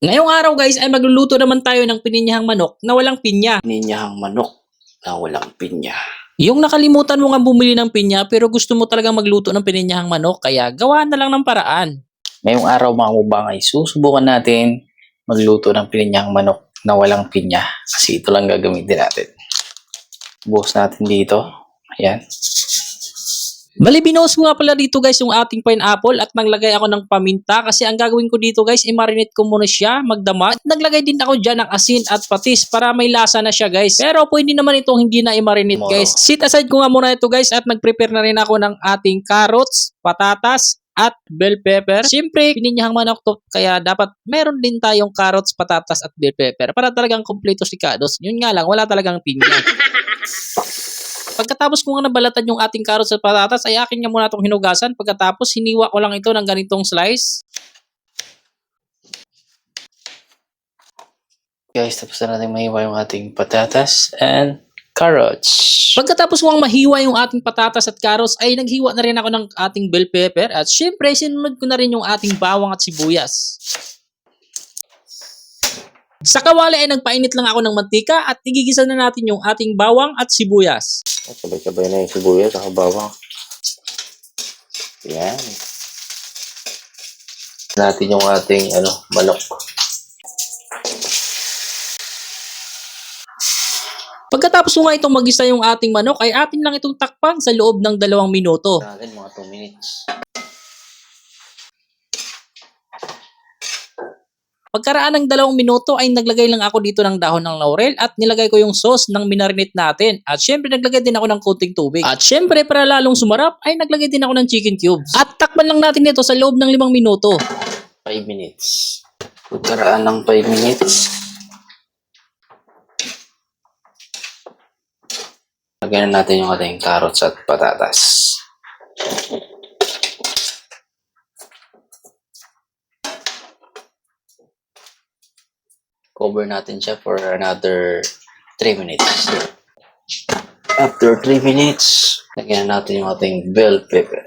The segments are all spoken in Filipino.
Ngayong araw guys ay magluluto naman tayo ng pininyahang manok na walang pinya. Pininyahang manok na walang pinya. Yung nakalimutan mo nga bumili ng pinya pero gusto mo talagang magluto ng pininyahang manok kaya gawa na lang ng paraan. Ngayong araw mga mubang ay susubukan natin magluto ng pininyahang manok na walang pinya. Kasi ito lang gagamitin natin. Buhos natin dito. Ayan. Bali binuhos ko nga pala dito guys yung ating pineapple at naglagay ako ng paminta kasi ang gagawin ko dito guys i-marinate ko muna siya magdamag. At naglagay din ako dyan ng asin at patis para may lasa na siya guys. Pero pwede naman itong hindi na i-marinate guys. Sit aside ko nga muna ito guys at nag-prepare na rin ako ng ating carrots, patatas, at bell pepper. Siyempre, pininyahang manok to kaya dapat meron din tayong carrots, patatas at bell pepper para talagang kompleto si Kados. Yun nga lang, wala talagang pinya. Pagkatapos ko nga nabalatan yung ating carrots at patatas, ay akin nga muna itong hinugasan. Pagkatapos, hiniwa ko lang ito ng ganitong slice. Guys, tapos na natin mahiwa yung ating patatas and carrots. Pagkatapos ko nga mahiwa yung ating patatas at carrots, ay naghiwa na rin ako ng ating bell pepper. At syempre, sinunod ko na rin yung ating bawang at sibuyas. Sa kawali ay nagpainit lang ako ng mantika at igigisa na natin yung ating bawang at sibuyas. Sabay-sabay na yung sibuyas at bawang. Ayan. Natin yung ating manok. Pagkatapos ko nga itong magisa yung ating manok, ay atin lang itong takpan sa loob ng 2 minuto. Natin mga 2 minutes. Pagkaraan ng 2 minuto ay naglagay lang ako dito ng dahon ng laurel at nilagay ko yung sauce ng minarinate natin. At syempre naglagay din ako ng konting tubig. At syempre para lalong sumarap ay naglagay din ako ng chicken cubes. At takpan lang natin ito sa loob ng 5 minuto. 5 minutes. Pagkaraan ng 5 minutes. Lagyan na natin yung ating carrots at patatas. Cover natin siya for another 3 minutes. After 3 minutes, lagyan na natin yung ating bell pepper.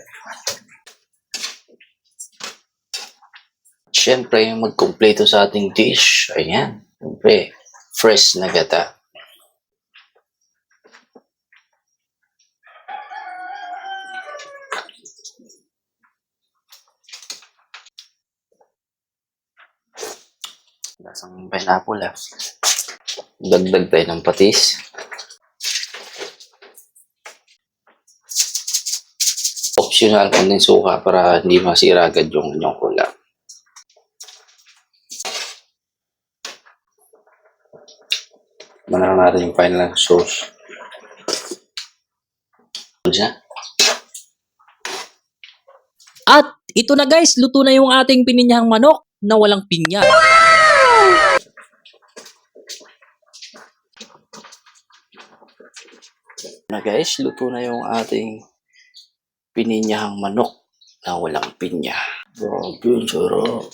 Siyempre, yung magkumpleto sa ating dish, ayan. Siyempre, fresh na gata. Lasang pineapple ah. Dagdag tayo ng patis. Optional konting suka para hindi masira agad yung inyong ulam. Manang natin yung final sauce. At ito na guys, luto na yung ating pininyahang manok na walang pinya. Na guys, luto na yung ating pininyahang manok na walang pinya. Grabe, sarap.